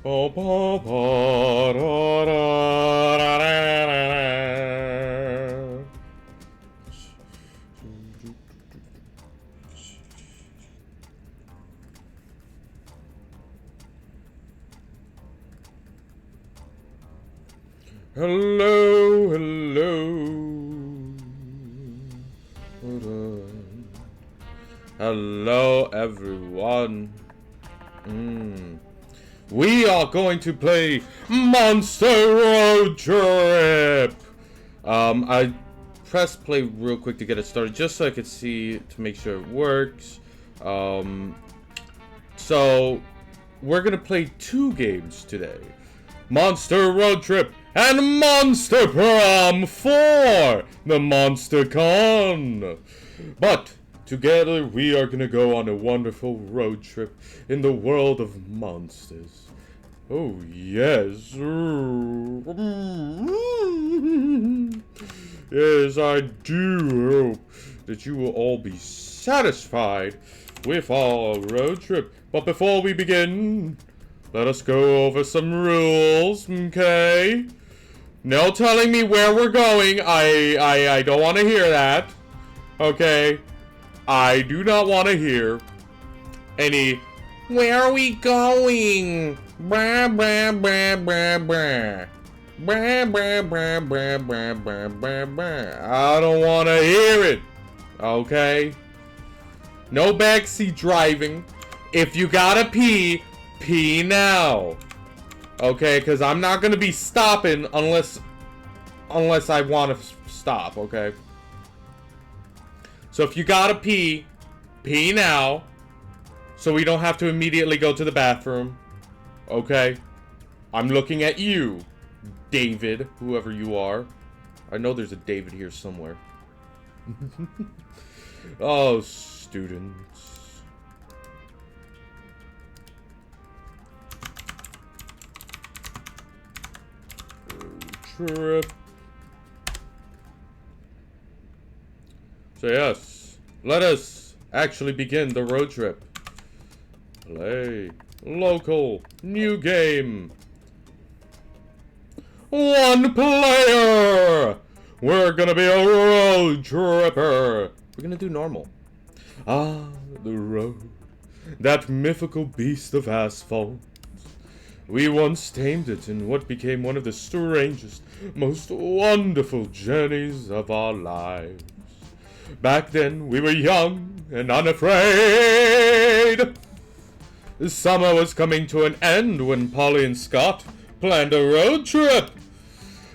Oh, pa, pa, da, da, da, da, da. Hello, hello. Hello, everyone. We are going to play Monster Road Trip. I pressed play real quick to get it started, just so I could see to make sure it works. So we're gonna play 2 games today: Monster Road Trip and Monster Prom 4, the Monster Con. But together we are gonna go on a wonderful road trip in the world of monsters. Oh yes. Yes, I do hope that you will all be satisfied with our road trip. But before we begin, let us go over some rules, okay? No telling me where we're going. I don't want to hear that. Okay? I do not want to hear any, where are we going? Blah, blah, blah, blah, blah. Blah, blah, blah, blah, blah, blah, blah, blah. I don't want to hear it. Okay? No backseat driving. If you gotta pee, pee now. Okay, because I'm not gonna be stopping unless I want to stop, okay? So if you gotta pee, pee now, so we don't have to immediately go to the bathroom, okay? I'm looking at you, David, whoever you are. I know there's a David here somewhere. Oh, students. Trip. So yes, let us actually begin the road trip. Play. Local. New game. 1 player. We're gonna be a road tripper. We're gonna do normal. Ah, the road. That mythical beast of asphalt. We once tamed it in what became one of the strangest, most wonderful journeys of our lives. Back then, we were young and unafraid. The summer was coming to an end when Polly and Scott planned a road trip.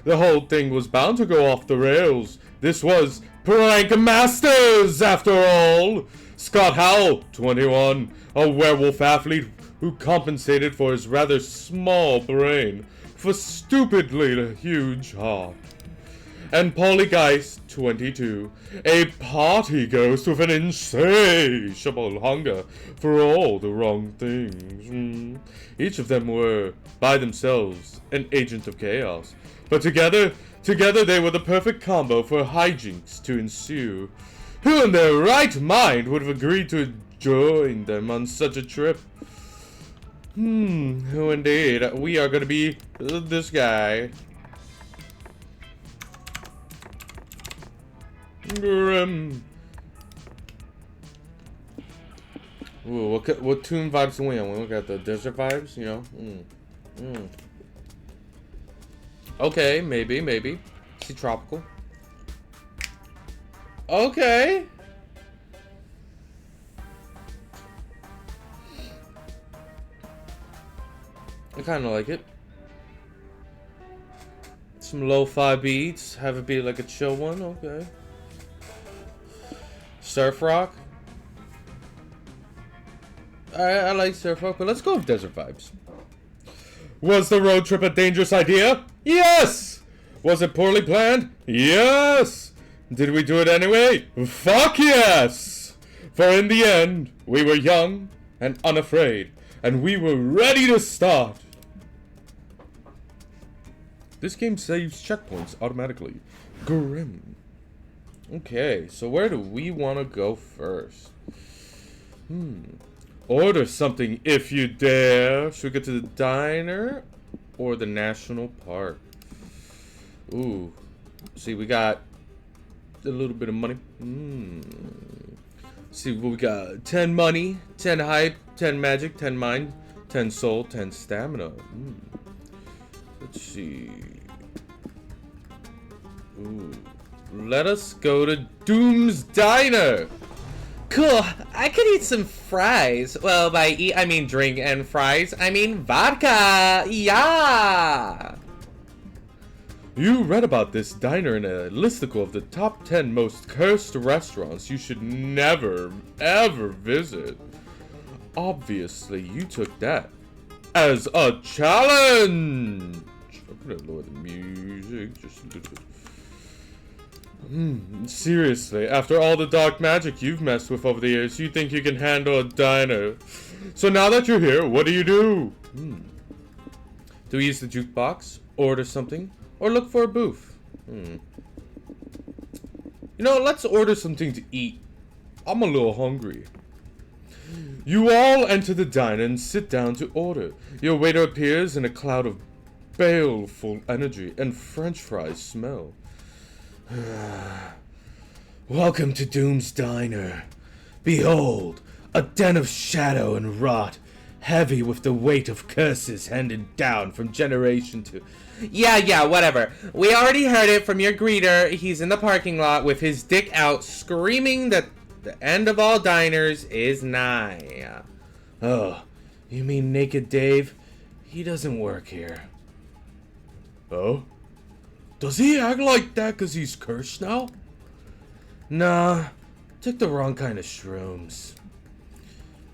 The whole thing was bound to go off the rails. This was Prank Masters, after all. Scott Howell, 21, a werewolf athlete who compensated for his rather small brain for stupidly huge heart. And Polly Geist, 22, a party ghost with an insatiable hunger for all the wrong things. Each of them were, by themselves, an agent of chaos. But together they were the perfect combo for hijinks to ensue. Who in their right mind would have agreed to join them on such a trip? Who indeed? We are gonna be this guy. Grim. Ooh, what tune vibes do we on? We got the desert vibes, you know? Okay, maybe. See tropical. Okay. I kind of like it. Some lo-fi beats. Have it be like a chill one. Okay. Surf rock. I like surf rock, but let's go with desert vibes. Was the road trip a dangerous idea? Yes! Was it poorly planned? Yes! Did we do it anyway? Fuck yes! For in the end, we were young and unafraid, and we were ready to start. This game saves checkpoints automatically. Grim. Okay, so where do we want to go first? Order something if you dare. Should we go to the diner or the national park? Ooh. See, we got a little bit of money. See what we got. 10 money, 10 hype, 10 magic, 10 mind, 10 soul, 10 stamina. Let's see. Ooh. Let us go to Doom's Diner. Cool. I could eat some fries. Well, by eat, I mean drink, and fries, I mean vodka. Yeah. You read about this diner in a listicle of the top 10 most cursed restaurants you should never, ever visit. Obviously, you took that as a challenge. I'm gonna lower the music just a little bit. Seriously, after all the dark magic you've messed with over the years, you think you can handle a diner. So now that you're here, what do you do? Do we use the jukebox, order something, or look for a booth? You know, let's order something to eat. I'm a little hungry. You all enter the diner and sit down to order. Your waiter appears in a cloud of baleful energy and French fries smell. Welcome to Doom's Diner. Behold, a den of shadow and rot, heavy with the weight of curses handed down from generation to... Yeah, whatever. We already heard it from your greeter. He's in the parking lot with his dick out, screaming that the end of all diners is nigh. Oh, you mean Naked Dave? He doesn't work here. Oh? Does he act like that because he's cursed now? Nah, took the wrong kind of shrooms.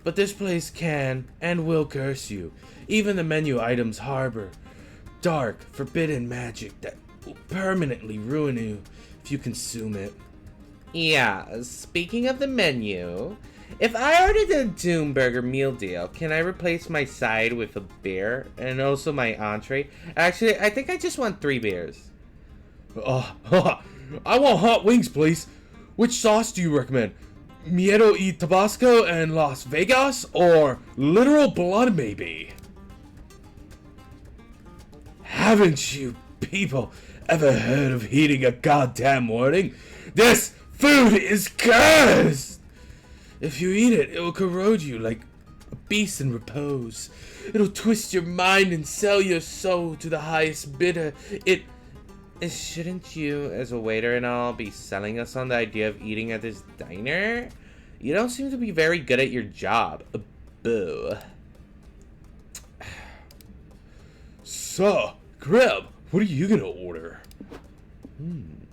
But this place can and will curse you. Even the menu items harbor dark, forbidden magic that will permanently ruin you if you consume it. Yeah, speaking of the menu, if I ordered a Doom Burger meal deal, can I replace my side with a beer and also my entree? Actually, I think I just want 3 beers. I want hot wings, please. Which sauce do you recommend? Miedo y Tabasco and Las Vegas? Or literal blood, maybe? Haven't you people ever heard of heeding a goddamn warning? This food is cursed! If you eat it, it will corrode you like a beast in repose. It'll twist your mind and sell your soul to the highest bidder. Shouldn't you, as a waiter and all, be selling us on the idea of eating at this diner? You don't seem to be very good at your job. Boo. So, Greb, what are you gonna order? An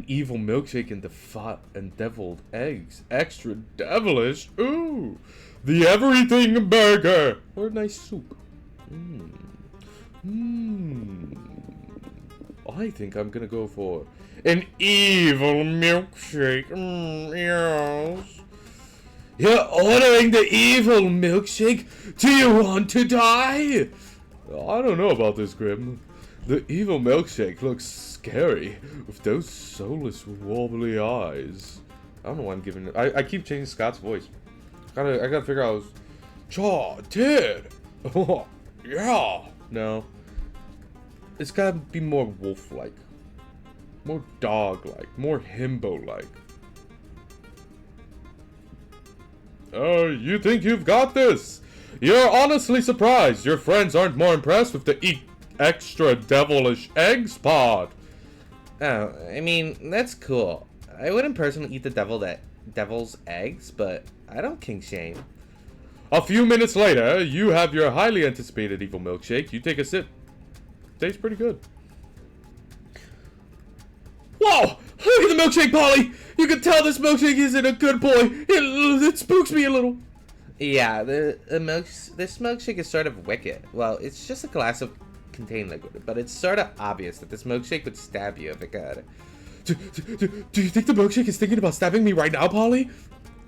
evil milkshake and deviled eggs. Extra devilish. Ooh. The everything burger. Or a nice soup. I think I'm gonna go for an evil milkshake. Yes. You're ordering the evil milkshake? Do you want to die? I don't know about this, Grim. The evil milkshake looks scary with those soulless, wobbly eyes. I don't know why I'm giving it. I keep changing Scott's voice. I gotta figure out. Chaw, Ted. Yeah. No. It's gotta be more wolf-like. More dog-like. More himbo-like. Oh, you think you've got this? You're honestly surprised your friends aren't more impressed with the extra devilish eggs pod. Oh, I mean, that's cool. I wouldn't personally eat the devil's eggs, but I don't kink shame. A few minutes later, you have your highly anticipated evil milkshake. You take a sip. Tastes pretty good. Whoa! Look at the milkshake, Polly! You can tell this milkshake isn't a good boy. It spooks me a little. Yeah, this milkshake is sort of wicked. Well, it's just a glass of contained liquid, but it's sort of obvious that this milkshake would stab you if it could. Do you think the milkshake is thinking about stabbing me right now, Polly?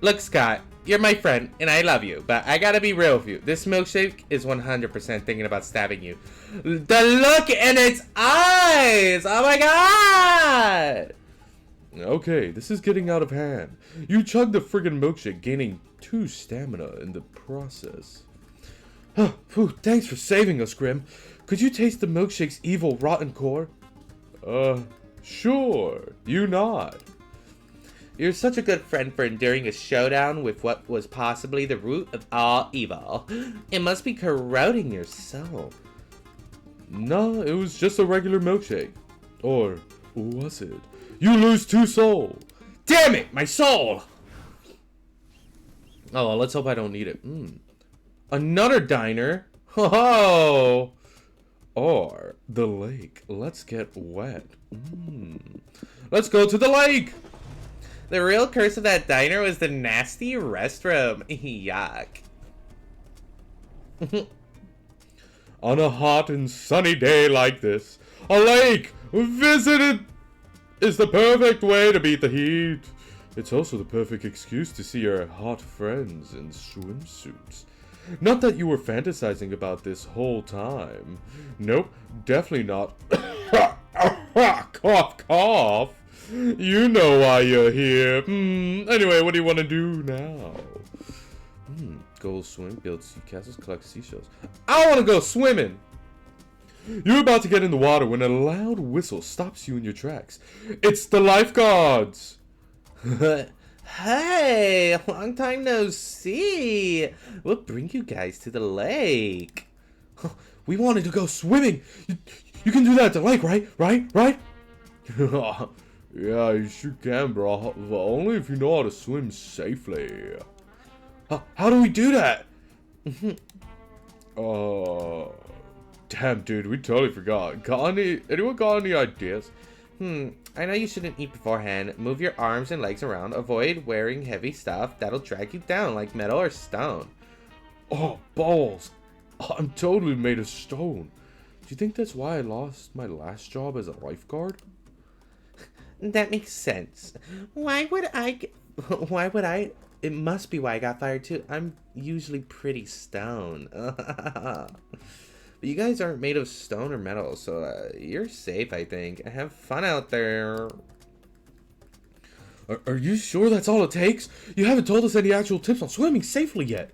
Look, Scott, you're my friend, and I love you, but I gotta be real with you. This milkshake is 100% thinking about stabbing you. The look in its eyes! Oh my god! Okay, this is getting out of hand. You chugged the friggin' milkshake, gaining 2 stamina in the process. Phew, thanks for saving us, Grim. Could you taste the milkshake's evil, rotten core? Sure. You nod. You're such a good friend for enduring a showdown with what was possibly the root of all evil. It must be corroding your soul. No, it was just a regular milkshake. Or was it? You lose 2 soul. Damn it, my soul! Oh, well, let's hope I don't need it. Another diner? Ho-ho! Or the lake. Let's get wet. Let's go to the lake! The real curse of that diner was the nasty restroom. Yuck. On a hot and sunny day like this, a lake visited is the perfect way to beat the heat. It's also the perfect excuse to see your hot friends in swimsuits. Not that you were fantasizing about this whole time. Nope, definitely not. Cough, cough. You know why you're here. Anyway, what do you want to do now? Go swim, build sea castles, collect seashells. I want to go swimming! You're about to get in the water when a loud whistle stops you in your tracks. It's the lifeguards! Hey, long time no see. What bring you guys to the lake? We wanted to go swimming. You can do that at the lake, right? Right? Yeah, you sure can, bro. But only if you know how to swim safely. How do we do that? Damn, dude, we totally forgot. Anyone got any ideas? I know you shouldn't eat beforehand. Move your arms and legs around. Avoid wearing heavy stuff that'll drag you down like metal or stone. Oh, balls. I'm totally made of stone. Do you think that's why I lost my last job as a lifeguard? That makes sense. Why would I? It must be why I got fired too. I'm usually pretty stone. But you guys aren't made of stone or metal, so you're safe, I think. Have fun out there. Are you sure that's all it takes? You haven't told us any actual tips on swimming safely yet.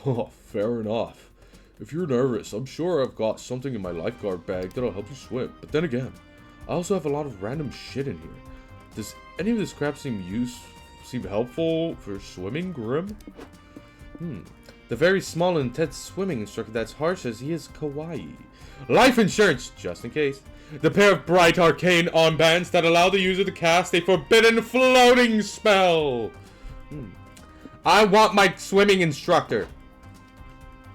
Oh, fair enough. If you're nervous, I'm sure I've got something in my lifeguard bag that'll help you swim. But then again, I also have a lot of random shit in here. Does any of this crap seem helpful for swimming, Grim? The very small and intense swimming instructor that's harsh as he is kawaii. Life insurance, just in case. The pair of bright arcane armbands that allow the user to cast a forbidden floating spell. I want my swimming instructor.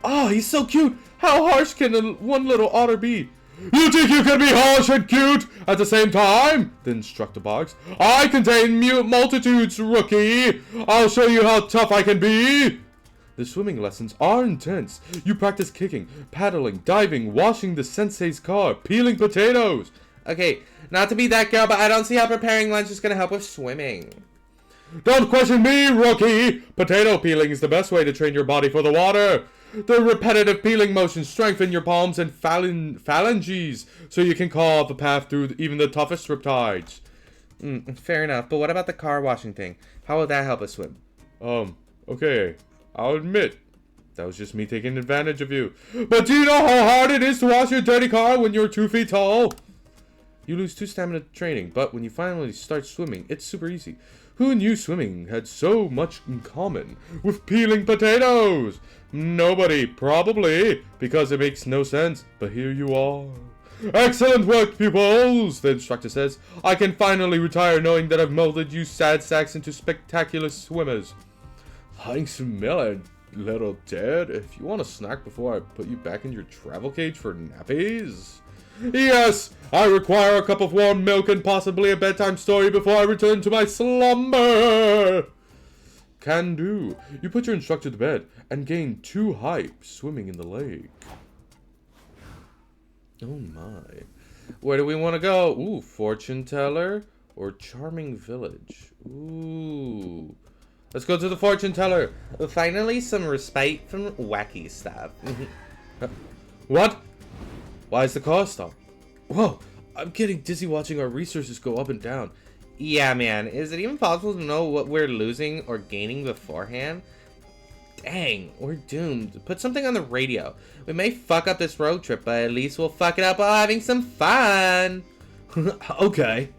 Oh, he's so cute. How harsh can one little otter be? You think you can be harsh and cute at the same time? The instructor barks. I contain multitudes, rookie. I'll show you how tough I can be. The swimming lessons are intense. You practice kicking, paddling, diving, washing the sensei's car, peeling potatoes. Okay, not to be that girl, but I don't see how preparing lunch is going to help with swimming. Don't question me, rookie. Potato peeling is the best way to train your body for the water. The repetitive peeling motions strengthen your palms and phalanges, so you can carve a path through even the toughest riptides. Fair enough, but what about the car washing thing? How will that help us swim? Okay, I'll admit, that was just me taking advantage of you. But do you know how hard it is to wash your dirty car when you're 2 feet tall? You lose 2 stamina training, but when you finally start swimming, it's super easy. Who knew swimming had so much in common with peeling potatoes? Nobody, probably, because it makes no sense, but here you are. Excellent work, pupils, the instructor says. I can finally retire knowing that I've molded you sad sacks into spectacular swimmers. Thanks a million, little dad. If you want a snack before I put you back in your travel cage for nappies. Yes, I require a cup of warm milk and possibly a bedtime story before I return to my slumber. Can do. You put your instructor to bed and gain 2 hype swimming in the lake. Oh my. Where do we want to go? Ooh, fortune teller or charming village? Ooh. Let's go to the fortune teller. Finally, some respite from wacky stuff. What? Why is the car stopped? Whoa, I'm getting dizzy watching our resources go up and down. Yeah, man. Is it even possible to know what we're losing or gaining beforehand? Dang, we're doomed. Put something on the radio. We may fuck up this road trip, but at least we'll fuck it up while having some fun. Okay.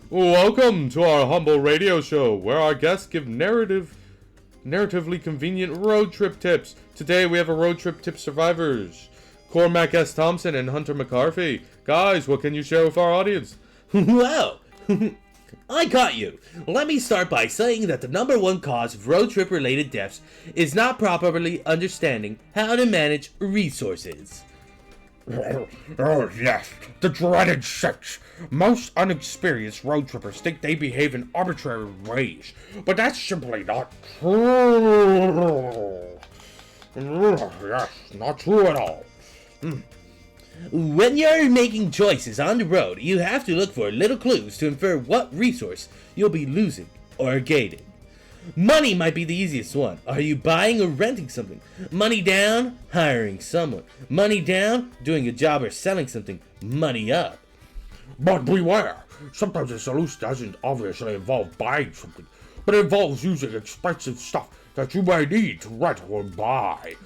Welcome to our humble radio show, where our guests give narratively convenient road trip tips. Today we have a road trip tip survivors, Cormac S. Thompson and Hunter McCarthy. Guys, what can you share with our audience? Well, I got you. Let me start by saying that the number one cause of road trip related deaths is not properly understanding how to manage resources. Oh, yes, the dreaded six. Most unexperienced road trippers think they behave in arbitrary ways, but that's simply not true. Yes, not true at all. When you're making choices on the road, you have to look for little clues to infer what resource you'll be losing or gaining. Money might be the easiest one. Are you buying or renting something? Money down, hiring someone. Money down, doing a job or selling something. Money up. But beware, sometimes the solution doesn't obviously involve buying something, but it involves using expensive stuff that you may need to rent or buy.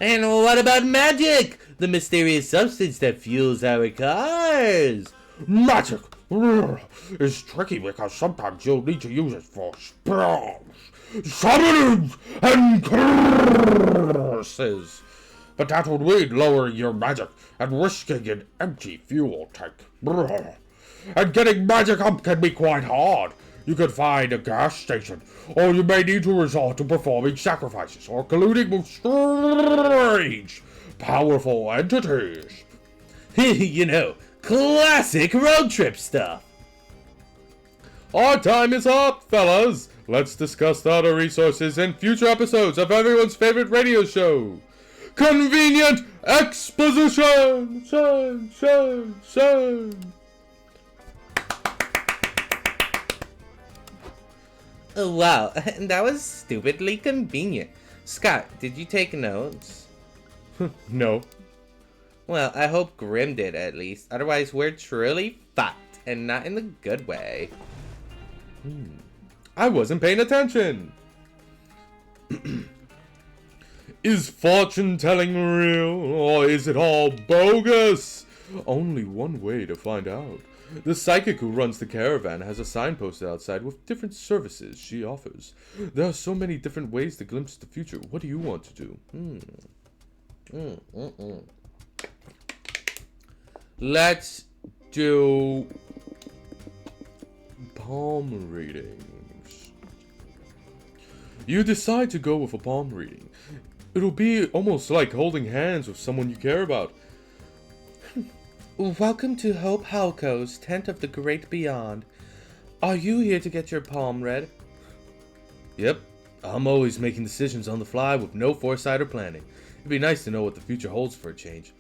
And what about magic? The mysterious substance that fuels our cars. Magic is tricky because sometimes you'll need to use it for spells, summonings, and curses. But that would mean lowering your magic and risking an empty fuel tank. And getting magic up can be quite hard. You could find a gas station, or you may need to resort to performing sacrifices or colluding with strange, powerful entities. You know, classic road trip stuff. Our time is up, fellas. Let's discuss the other resources in future episodes of everyone's favorite radio show. Convenient exposition! Oh, wow, that was stupidly convenient. Scott, did you take notes? No. Well, I hope Grim did at least. Otherwise, we're truly fucked, and not in the good way. I wasn't paying attention. Is fortune telling real, or is it all bogus? Only one way to find out. The psychic who runs the caravan has a sign posted outside with different services she offers. There are so many different ways to glimpse the future. What do you want to do? Let's do palm readings. You decide to go with a palm reading. It'll be almost like holding hands with someone you care about. Welcome to Hope Halco's Tent of the Great Beyond. Are you here to get your palm read? Yep, I'm always making decisions on the fly with no foresight or planning. It'd be nice to know what the future holds for a change.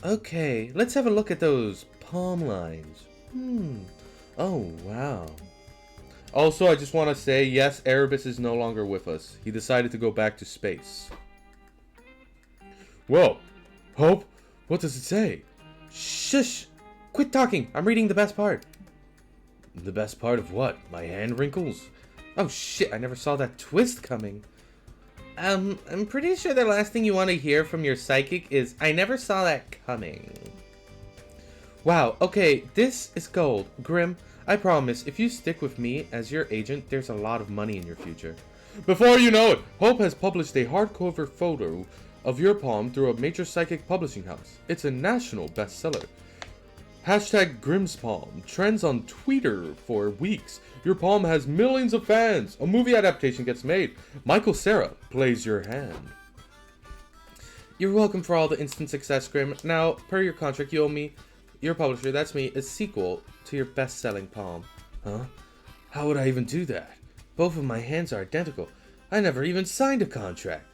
Okay, let's have a look at those palm lines. Oh, wow. Also, I just want to say, yes, Erebus is no longer with us. He decided to go back to space. Whoa, Hope, what does it say? Shush! Quit talking! I'm reading the best part. The best part of what? My hand wrinkles? Oh shit, I never saw that twist coming. I'm pretty sure the last thing you want to hear from your psychic is, I never saw that coming. Wow, okay, this is gold. Grim, I promise, if you stick with me as your agent, there's a lot of money in your future. Before you know it, Hope has published a hardcover photo of your palm through a major psychic publishing house. It's a national bestseller. Hashtag Grimm's Palm trends on Twitter for weeks. Your palm has millions of fans. A movie adaptation gets made. Michael Cera plays your hand. You're welcome for all the instant success, Grim. Now, per your contract, you owe me, your publisher, that's me, a sequel to your best-selling palm. Huh? How would I even do that? Both of my hands are identical. I never even signed a contract.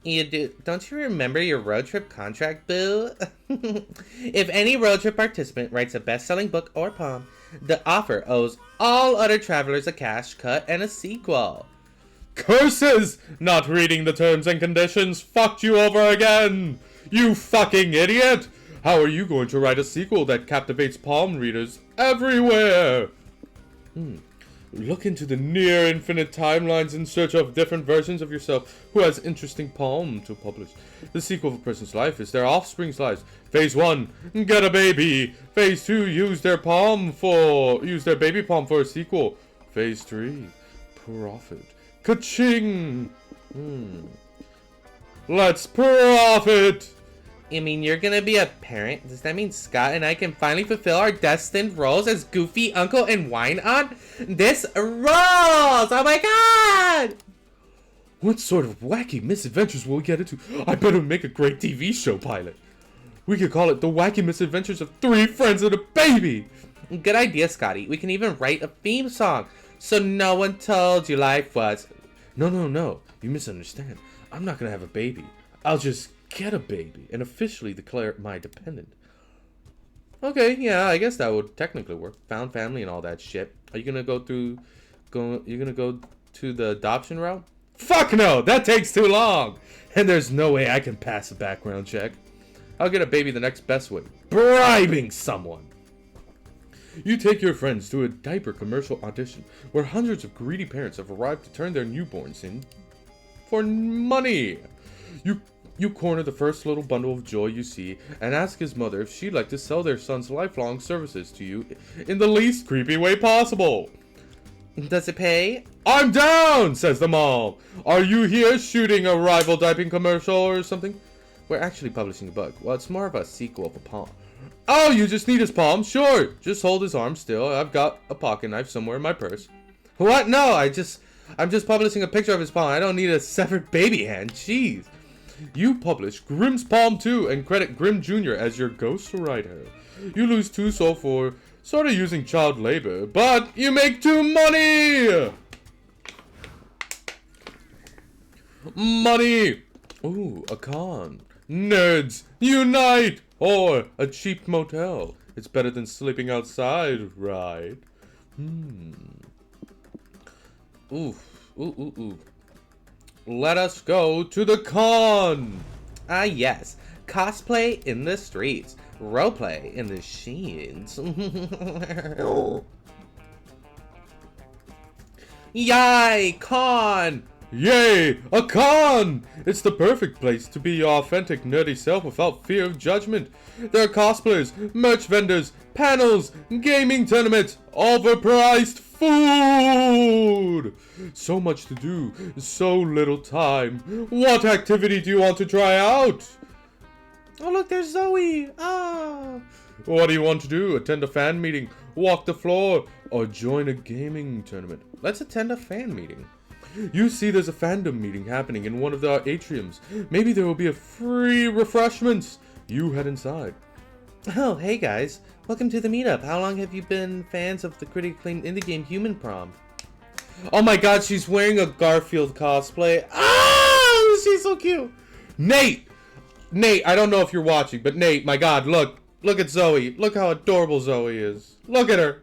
You do. Don't you remember your road trip contract, boo? If any road trip participant writes a best-selling book or poem, the author owes all other travelers a cash cut and a sequel. Curses! Not reading the terms and conditions fucked you over again! You fucking idiot! How are you going to write a sequel that captivates palm readers everywhere? Look into the near infinite timelines in search of different versions of yourself who has interesting palm to publish. The sequel of a person's life is their offspring's lives. Phase 1, get a baby. Phase 2, use their baby palm for a sequel. Phase 3, profit. Ka-ching! Let's profit! You mean you're gonna be a parent? Does that mean Scott and I can finally fulfill our destined roles as Goofy, Uncle, and Wine On? This rules! Oh my god! What sort of wacky misadventures will we get into? I better make a great TV show pilot. We could call it The Wacky Misadventures of 3 Friends and a Baby. Good idea, Scotty. We can even write a theme song. So no one told you life was... No. You misunderstand. I'm not gonna have a baby. I'll just get a baby and officially declare it my dependent. Okay, yeah, I guess that would technically work. Found family and all that shit. Are you gonna go to the adoption route? Fuck no! That takes too long! And there's no way I can pass a background check. I'll get a baby the next best way. Bribing someone! You take your friends to a diaper commercial audition where hundreds of greedy parents have arrived to turn their newborns in for money. You corner the first little bundle of joy you see and ask his mother if she'd like to sell their son's lifelong services to you in the least creepy way possible. Does it pay? I'm down, says the mom. Are you here shooting a rival diaping commercial or something? We're actually publishing a book. Well, it's more of a sequel of a poem. Oh, you just need his palm? Sure. Just hold his arm still. I've got a pocket knife somewhere in my purse. What? No, I'm just publishing a picture of his palm. I don't need a severed baby hand. Jeez. You publish Grimm's Palm 2 and credit Grimm Jr. as your ghostwriter. You lose 2 soul for sort of using child labor, but you make 2 money! Money! Ooh, a con. Nerds, unite! Or a cheap motel. It's better than sleeping outside, right? Ooh. Let us go to the con! Ah, yes. Cosplay in the streets. Roleplay in the sheets. Yay! Con! Yay! A con! It's the perfect place to be your authentic nerdy self without fear of judgment. There are cosplayers, merch vendors, panels, gaming tournaments, overpriced food! So much to do, so little time. What activity do you want to try out? Oh look, there's Zoe! Ah! What do you want to do? Attend a fan meeting, walk the floor, or join a gaming tournament? Let's attend a fan meeting. You see there's a fandom meeting happening in one of the atriums. Maybe there will be a free refreshments. You head inside. Oh, hey guys. Welcome to the meetup. How long have you been fans of the critically acclaimed indie game Human Prom? Oh my god, she's wearing a Garfield cosplay. Ah! She's so cute. Nate, I don't know if you're watching, but Nate, my god, look at Zoe. Look how adorable Zoe is. Look at her.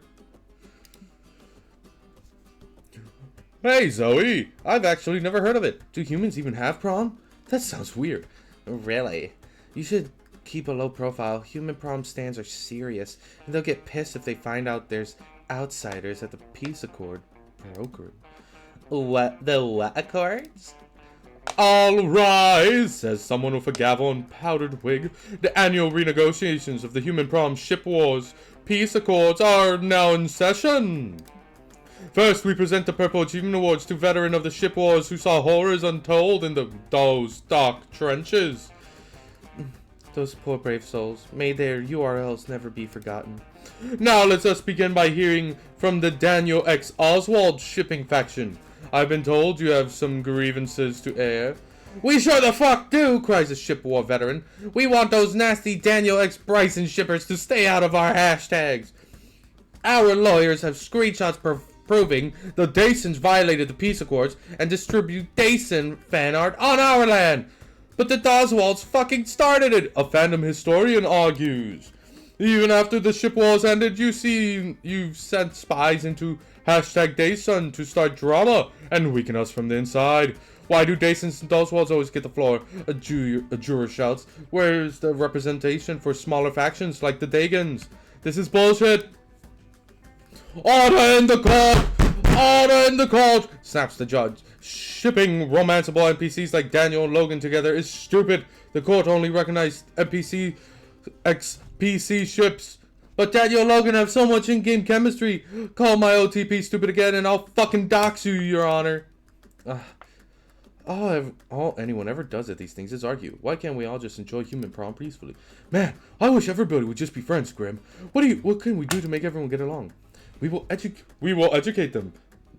Hey, Zoe! I've actually never heard of it. Do humans even have prom? That sounds weird. Really? You should keep a low profile. Human prom stands are serious, and they'll get pissed if they find out there's outsiders at the peace accord brokering. What? The what accords? All rise, says someone with a gavel and powdered wig. The annual renegotiations of the human prom ship wars peace accords are now in session. First, we present the Purple Achievement Awards to veteran of the ship wars who saw horrors untold in those dark trenches. Those poor brave souls. May their URLs never be forgotten. Now let us begin by hearing from the Daniel X Oswald shipping faction. I've been told you have some grievances to air. We sure the fuck do, cries a ship war veteran. We want those nasty Daniel X Bryson shippers to stay out of our hashtags. Our lawyers have screenshots proving the Dasons violated the peace accords and distribute Dason fan art on our land. But the Doswalds fucking started it, a fandom historian argues. Even after the ship wars ended, you've sent spies into #Daysun to start drama and weaken us from the inside. Why do Daysons and Doswalds always get the floor? A juror shouts. Where's the representation for smaller factions like the Dagans? This is bullshit. Order in the court! Order in the court! Snaps the judge. Shipping romanceable NPCs like Daniel and Logan together is stupid. The court only recognized NPC ex-PC ships. But Daniel and Logan have so much in-game chemistry. Call my OTP stupid again and I'll fucking dox you, Your Honor. All anyone ever does at these things is argue. Why can't we all just enjoy human prom peacefully? Man, I wish everybody would just be friends, Grim. What can we do to make everyone get along? We will educate them.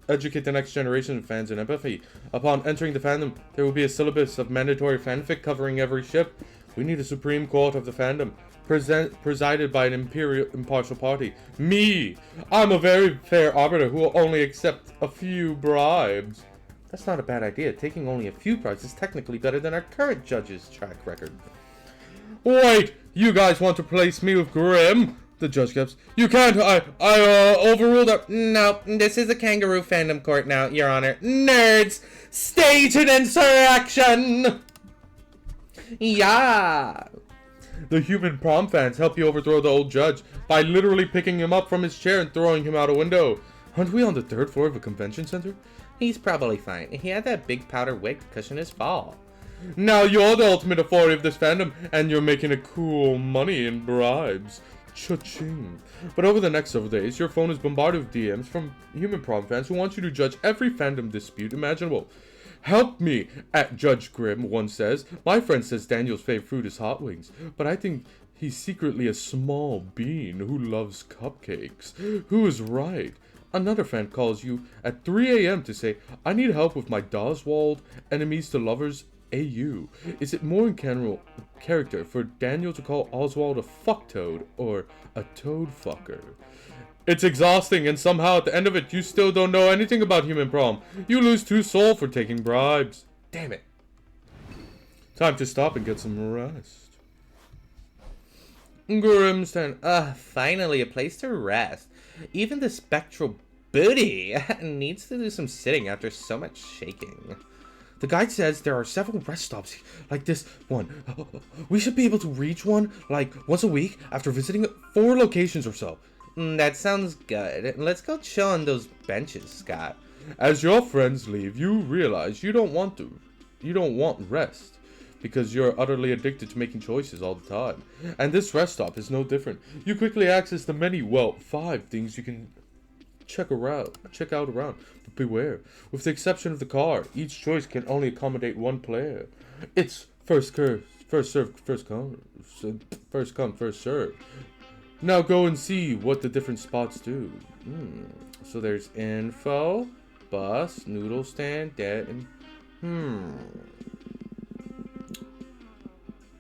Educate the next generation of fans in empathy. Upon entering the fandom, there will be a syllabus of mandatory fanfic covering every ship. We need a supreme court of the fandom, presided by an impartial party. Me! I'm a very fair arbiter who will only accept a few bribes. That's not a bad idea. Taking only a few bribes is technically better than our current judge's track record. Wait! You guys want to place me with Grim? The judge gaps. You can't! I overruled that. No, this is a kangaroo fandom court now, Your Honor. Nerds! Stage an insurrection! Yeah! The human prom fans help you overthrow the old judge by literally picking him up from his chair and throwing him out a window. Aren't we on the 3rd floor of a convention center? He's probably fine. He had that big powder wig to cushion his fall. Now you're the ultimate authority of this fandom, and you're making a cool money in bribes. Cha-ching. But over the next several days, your phone is bombarded with DMs from human prom fans who want you to judge every fandom dispute imaginable. Help me, at Judge Grim, one says. My friend says Daniel's favorite fruit is hot wings, but I think he's secretly a small bean who loves cupcakes. Who is right? Another fan calls you at 3 a.m. to say, I need help with my Doswald enemies to lovers AU. Is it more in character for Daniel to call Oswald a fucktoad or a toad fucker? It's exhausting, and somehow at the end of it, you still don't know anything about human prom. You lose 2 souls for taking bribes. Damn it. Time to stop and get some rest. Grimston. Finally a place to rest. Even the spectral booty needs to do some sitting after so much shaking. The guide says there are several rest stops like this one. We should be able to reach one like once a week after visiting 4 locations or so. That sounds good. Let's go chill on those benches, Scott. As your friends leave, you realize you don't want rest because you're utterly addicted to making choices all the time. And this rest stop is no different. You quickly access the many, 5 things you can check out around. But beware, with the exception of the car, each choice can only accommodate 1 player. It's first come, first serve. Now go and see what the different spots do. So there's info, bus, noodle stand, dead, and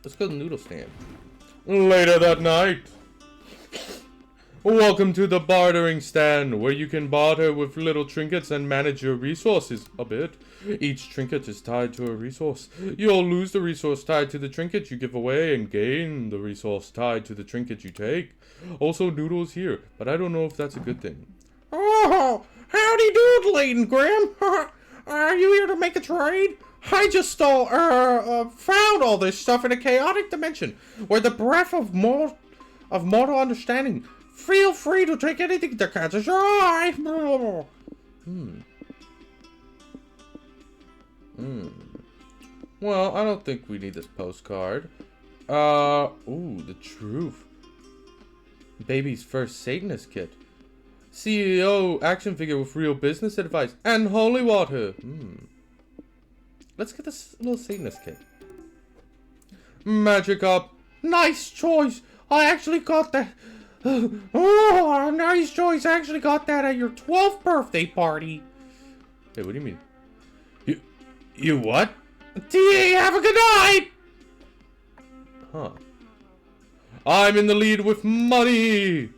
let's go to the noodle stand. Later that night. Welcome to the bartering stand, where you can barter with little trinkets and manage your resources a bit. Each trinket is tied to a resource. You'll lose the resource tied to the trinket you give away and gain the resource tied to the trinket you take. Also, noodles here, but I don't know if that's a good thing. Oh, howdy doodling, Grim. Are you here to make a trade? I just found all this stuff in a chaotic dimension, where the breath of mortal understanding. Feel free to take anything that catches your eye. Well, I don't think we need this postcard. The truth. Baby's first Satanist kit. CEO action figure with real business advice and holy water. Let's get this little Satanist kit. Magic up. Nice choice. I actually got that. Oh, nice choice. I actually got that at your 12th birthday party. Hey, what do you mean? You what? TA, have a good night. Huh. I'm in the lead with money.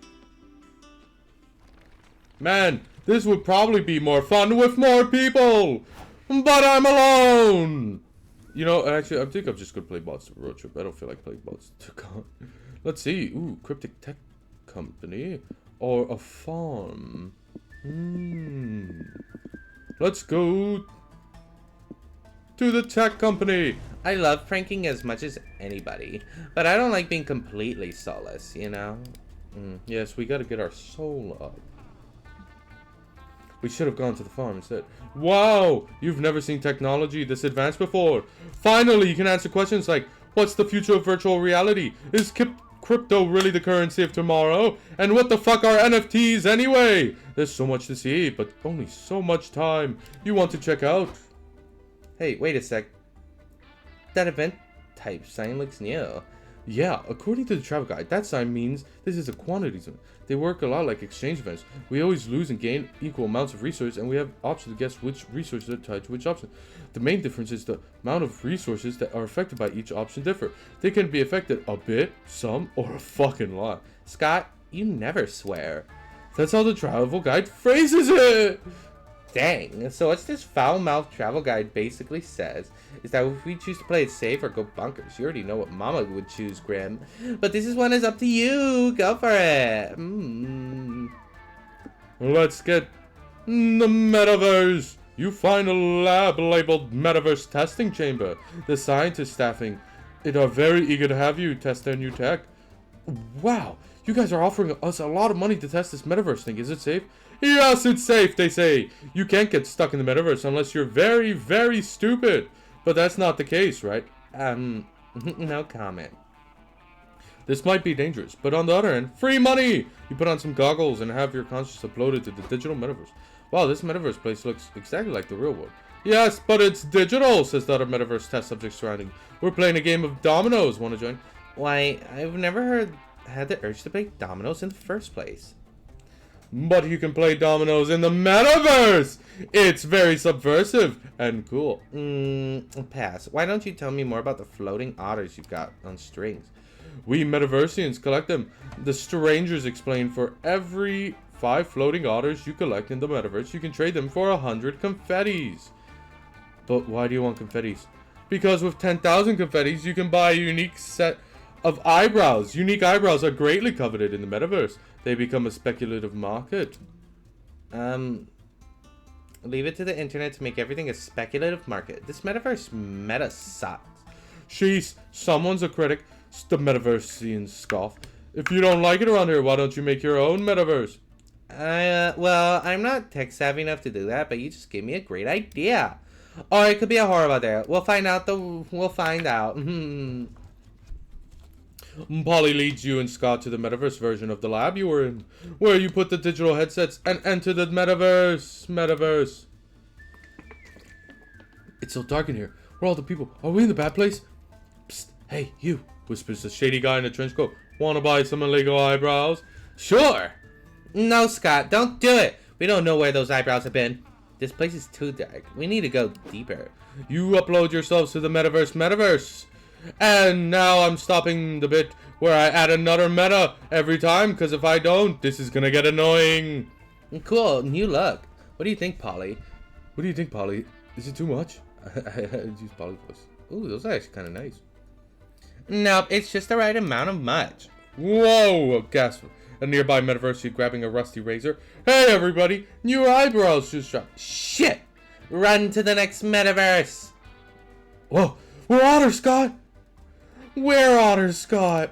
Man, this would probably be more fun with more people. But I'm alone. You know, actually, I think I'm just gonna play Monster Road Trip. I don't feel like playing Monster. Let's see. Ooh, cryptic tech company or a farm. Let's go to the tech company. I love pranking as much as anybody, but I don't like being completely soulless, you know? Yes, we gotta get our soul up. We should have gone to the farm instead. Wow! You've never seen technology this advanced before. Finally, you can answer questions like, what's the future of virtual reality? Is crypto really the currency of tomorrow? And what the fuck are NFTs anyway? There's so much to see, but only so much time. You want to check out? Hey, wait a sec. That event type sign looks new. Yeah, according to the travel guide, that sign means this is a quantity zone. They work a lot like exchange events. We always lose and gain equal amounts of resources, and we have options to guess which resources are tied to which option. The main difference is the amount of resources that are affected by each option differ. They can be affected a bit, some, or a fucking lot. Scott, you never swear. That's how the travel guide phrases it! Dang, so what this foul-mouthed travel guide basically says is that if we choose to play it safe or go bonkers, you already know what Mama would choose, Grim. But this one is up to you. Go for it. Let's get the metaverse. You find a lab labeled Metaverse Testing Chamber. The scientists staffing it are very eager to have you test their new tech. Wow, you guys are offering us a lot of money to test this metaverse thing. Is it safe? Yes, it's safe, they say. You can't get stuck in the metaverse unless you're very, very stupid. But that's not the case, right? No comment. This might be dangerous, but on the other hand, free money! You put on some goggles and have your conscience uploaded to the digital metaverse. Wow, this metaverse place looks exactly like the real world. Yes, but it's digital, says the other metaverse test subject surrounding. We're playing a game of dominoes. Want to join? Why, I've never had the urge to play dominoes in the first place. But you can play dominoes in the metaverse! It's very subversive and cool. Pass. Why don't you tell me more about the floating otters you've got on strings? We metaversians collect them. The strangers explain for every 5 floating otters you collect in the metaverse, you can trade them for 100 confettis. But why do you want confettis? Because with 10,000 confettis, you can buy a unique set of eyebrows. Unique eyebrows are greatly coveted in the metaverse. They become a speculative market. Leave it to the internet to make everything a speculative market. This metaverse meta sucks. Sheesh, someone's a critic. The metaversians scoff. If you don't like it around here, why don't you make your own metaverse? Well, I'm not tech savvy enough to do that, but you just gave me a great idea. Or it could be a horror out there. We'll find out. We'll find out. Polly leads you and Scott to the metaverse version of the lab you were in, where you put the digital headsets and enter the metaverse. It's so dark in here. Where are all the people? Are we in the bad place? Psst, hey, you, whispers the shady guy in a trench coat. Wanna buy some illegal eyebrows? Sure. No, Scott, don't do it. We don't know where those eyebrows have been. This place is too dark. We need to go deeper. You upload yourselves to the metaverse. And now I'm stopping the bit where I add another meta every time, because if I don't, this is gonna get annoying. Cool, new look. What do you think, Polly? What do you think, Polly? Is it too much? I use Polly voice. Ooh, those are actually kind of nice. Nope, it's just the right amount of much. Whoa, a gasp. A nearby metaverse grabbing a rusty razor. Hey, everybody, new eyebrows just dropped. Shit! Run to the next metaverse. Whoa, we're otters, Scott. We're otters, Scott.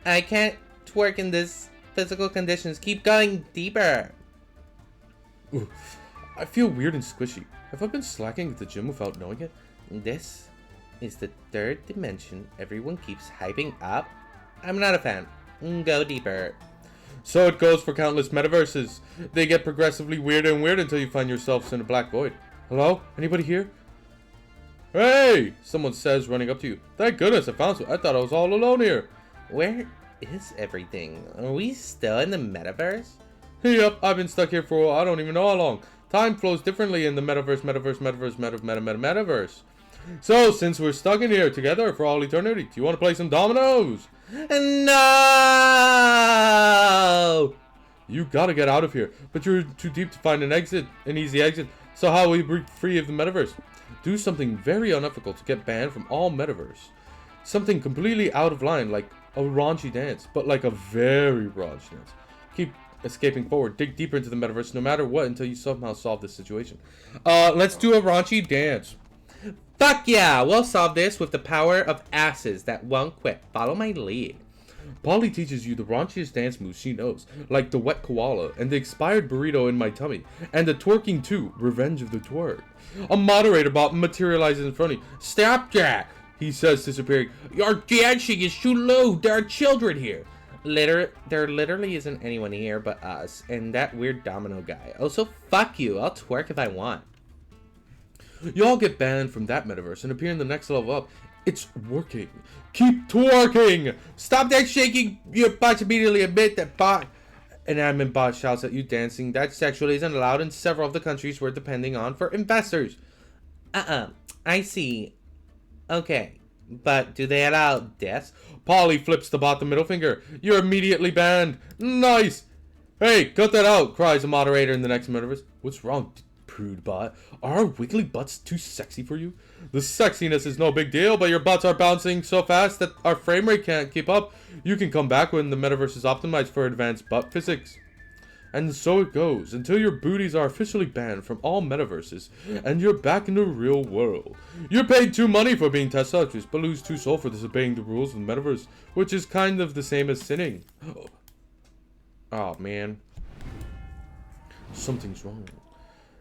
I can't twerk in this physical conditions. Keep going deeper. Ooh, I feel weird and squishy. Have I been slacking at the gym without knowing it? This is the third dimension everyone keeps hyping up. I'm not a fan. Go deeper. So it goes for countless metaverses. They get progressively weirder and weirder until you find yourselves in a black void. Hello? Anybody here? Hey! Someone says, running up to you. Thank goodness I found you. I thought I was all alone here. Where is everything? Are we still in the metaverse? Yep, I've been stuck here for, I don't even know how long. Time flows differently in the metaverse. So, since we're stuck in here together for all eternity, do you want to play some dominoes? No! You gotta get out of here, but you're too deep to find an easy exit. So how will you break free of the metaverse? Do something very unethical to get banned from all metaverse. Something completely out of line, like A raunchy dance, but like a very raunchy dance. Keep escaping forward. Dig deeper into the metaverse no matter what until you somehow solve this situation. Let's do a raunchy dance. Fuck yeah! We'll solve this with the power of asses that won't quit. Follow my lead. Polly teaches you the raunchiest dance moves she knows, like the wet koala, and the expired burrito in my tummy, and the twerking too, Revenge of the Twerk. A moderator bot materializes in front of you. Stop that! He says, disappearing. Your dancing is too low, there are children here. There literally isn't anyone here but us, and that weird domino guy. Also, fuck you, I'll twerk if I want. You all get banned from that metaverse and appear in the next level up. It's working. Keep twerking! Stop that shaking! Your bots immediately admit that bot. An admin bot shouts at you dancing that sexually isn't allowed in several of the countries we're depending on for investors. I see. Okay, but do they allow deaths? Polly flips the bot the middle finger. You're immediately banned. Nice! Hey, cut that out, cries a moderator in the next metaverse. What's wrong, prude bot? Are our wiggly butts too sexy for you? The sexiness is no big deal, but your butts are bouncing so fast that our frame rate can't keep up. You can come back when the metaverse is optimized for advanced butt physics. And so it goes, until your booties are officially banned from all metaverses, and you're back in the real world. You're paid 2 money for being test subjects, but lose 2 soul for disobeying the rules of the metaverse, which is kind of the same as sinning. Oh man. Something's wrong.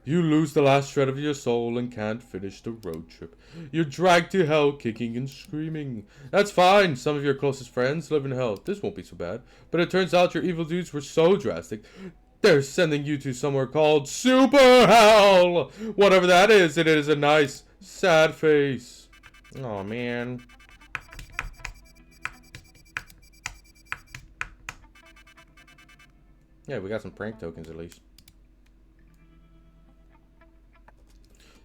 You lose the last shred of your soul and can't finish the road trip. You're dragged to hell kicking and screaming. That's fine, some of your closest friends live in hell. This won't be so bad. But it turns out your evil dudes were so drastic, they're sending you to somewhere called Super Hell! Whatever that is, it is a nice, sad face. Oh man. Yeah, we got some prank tokens at least.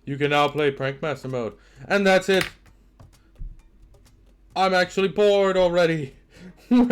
You can now play Prank Master mode. And that's it. I'm actually bored already. Where